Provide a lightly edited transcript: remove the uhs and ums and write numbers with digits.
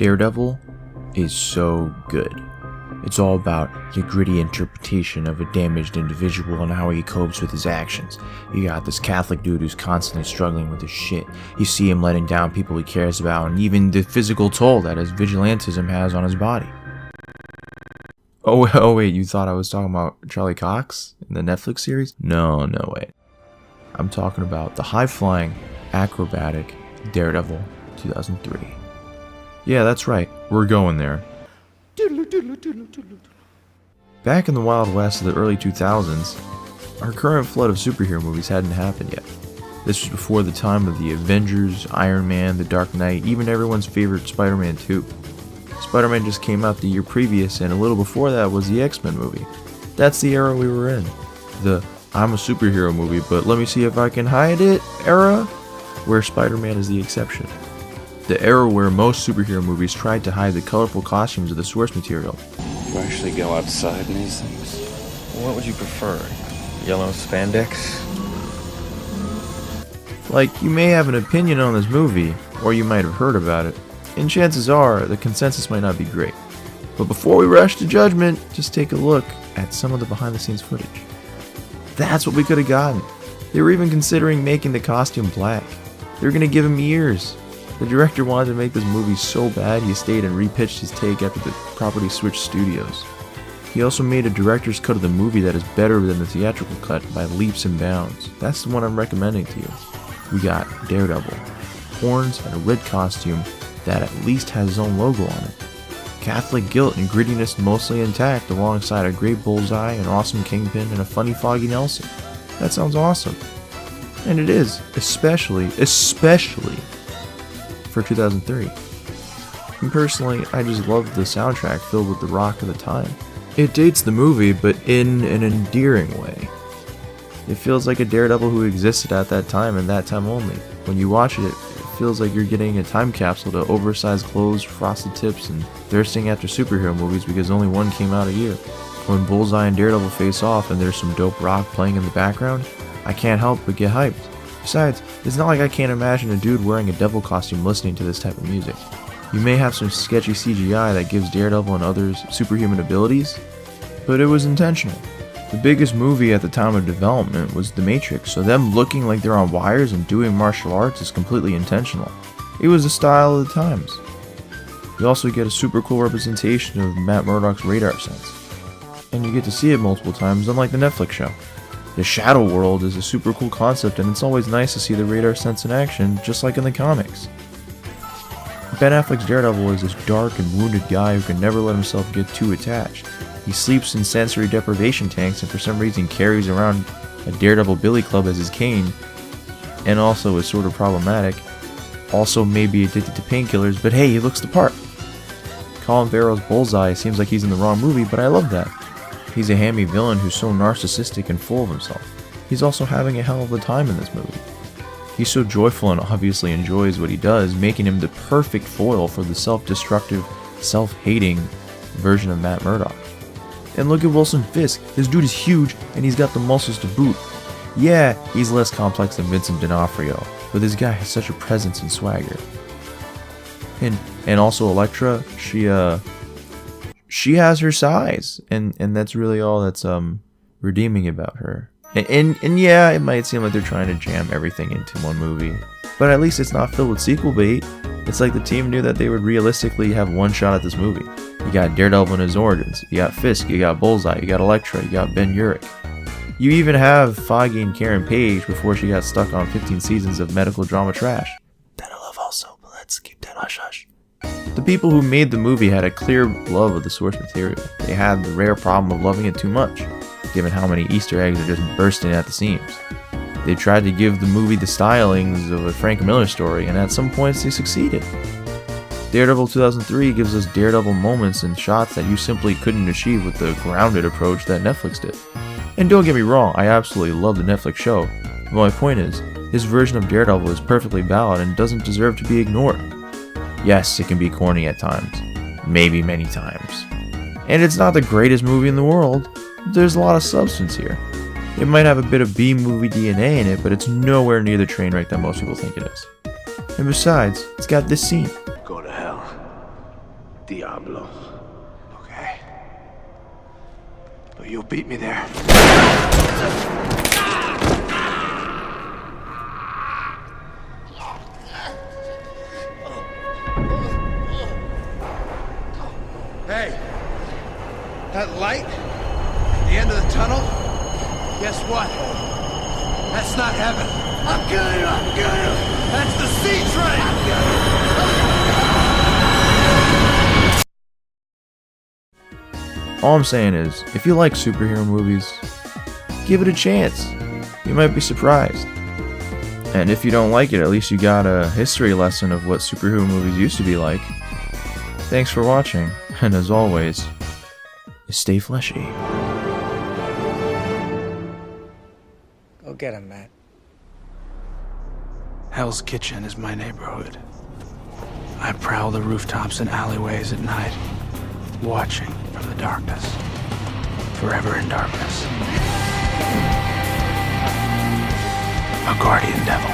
Daredevil is so good. It's all about the gritty interpretation of a damaged individual and how he copes with his actions. You got this Catholic dude who's constantly struggling with his shit. You see him letting down people he cares about, and even the physical toll that his vigilantism has on his body. Oh wait, you thought I was talking about Charlie Cox in the Netflix series? No, wait. I'm talking about the high-flying, acrobatic Daredevil 2003. Yeah, that's right, we're going there. Back in the Wild West of the early 2000s, our current flood of superhero movies hadn't happened yet. This was before the time of the Avengers, Iron Man, The Dark Knight, even everyone's favorite Spider-Man 2. Spider-Man just came out the year previous, and a little before that was the X-Men movie. That's the era we were in. The I'm a superhero movie, but let me see if I can hide it era, where Spider-Man is the exception. The era where most superhero movies tried to hide the colorful costumes of the source material. You actually go outside in these things? What would you prefer? Yellow spandex? Like, you may have an opinion on this movie, or you might have heard about it, and chances are the consensus might not be great. But before we rush to judgment, just take a look at some of the behind-the-scenes footage. That's what we could have gotten. They were even considering making the costume black. They were going to give him ears. The director wanted to make this movie so bad he stayed and repitched his take after the property switched studios. He also made a director's cut of the movie that is better than the theatrical cut by leaps and bounds. That's the one I'm recommending to you. We got Daredevil, horns and a red costume that at least has his own logo on it. Catholic guilt and grittiness mostly intact alongside a great bullseye, an awesome Kingpin, and a funny Foggy Nelson. That sounds awesome. And it is, especially for 2003. And personally, I just love the soundtrack filled with the rock of the time. It dates the movie, but in an endearing way. It feels like a Daredevil who existed at that time and that time only. When you watch it, it feels like you're getting a time capsule to oversized clothes, frosted tips, and thirsting after superhero movies because only one came out a year. When Bullseye and Daredevil face off and there's some dope rock playing in the background, I can't help but get hyped. Besides, it's not like I can't imagine a dude wearing a devil costume listening to this type of music. You may have some sketchy CGI that gives Daredevil and others superhuman abilities, but it was intentional. The biggest movie at the time of development was The Matrix, so them looking like they're on wires and doing martial arts is completely intentional. It was the style of the times. You also get a super cool representation of Matt Murdock's radar sense, and you get to see it multiple times, unlike the Netflix show. The Shadow World is a super cool concept, and it's always nice to see the radar sense in action, just like in the comics. Ben Affleck's Daredevil is this dark and wounded guy who can never let himself get too attached. He sleeps in sensory deprivation tanks and for some reason carries around a Daredevil billy club as his cane, and also is sort of problematic. Also may be addicted to painkillers, but hey, he looks the part. Colin Farrell's Bullseye seems like he's in the wrong movie, but I love that. He's a hammy villain who's so narcissistic and full of himself. He's also having a hell of a time in this movie. He's so joyful and obviously enjoys what he does, making him the perfect foil for the self-destructive, self-hating version of Matt Murdock. And look at Wilson Fisk. This dude is huge and he's got the muscles to boot. Yeah, he's less complex than Vincent D'Onofrio, but this guy has such a presence and swagger. And also Elektra, she has her size, and that's really all that's redeeming about her. And yeah, it might seem like they're trying to jam everything into one movie, but at least it's not filled with sequel bait. It's like the team knew that they would realistically have one shot at this movie. You got Daredevil in his origins, you got Fisk, you got Bullseye, you got Elektra, you got Ben Urich. You even have Foggy and Karen Page before she got stuck on 15 seasons of medical drama trash. That I love also, but let's keep that hush-hush. The people who made the movie had a clear love of the source material. They had the rare problem of loving it too much, given how many Easter eggs are just bursting at the seams. They tried to give the movie the stylings of a Frank Miller story, and at some points they succeeded. Daredevil 2003 gives us Daredevil moments and shots that you simply couldn't achieve with the grounded approach that Netflix did. And don't get me wrong, I absolutely love the Netflix show, but my point is, his version of Daredevil is perfectly valid and doesn't deserve to be ignored. Yes, it can be corny at times, maybe many times. And it's not the greatest movie in the world, but there's a lot of substance here. It might have a bit of B-movie DNA in it, but it's nowhere near the train wreck that most people think it is. And besides, it's got this scene. Go to hell. Diablo. Okay. But you'll beat me there. Hey, that light at the end of the tunnel, guess what? That's not heaven. I'm killing you, I'm killing you! That's the C train! I'm killing you! All I'm saying is, if you like superhero movies, give it a chance. You might be surprised. And if you don't like it, at least you got a history lesson of what superhero movies used to be like. Thanks for watching, and as always, stay fleshy. Go get him, Matt. Hell's Kitchen is my neighborhood. I prowl the rooftops and alleyways at night, watching from the darkness. Forever in darkness. A guardian devil.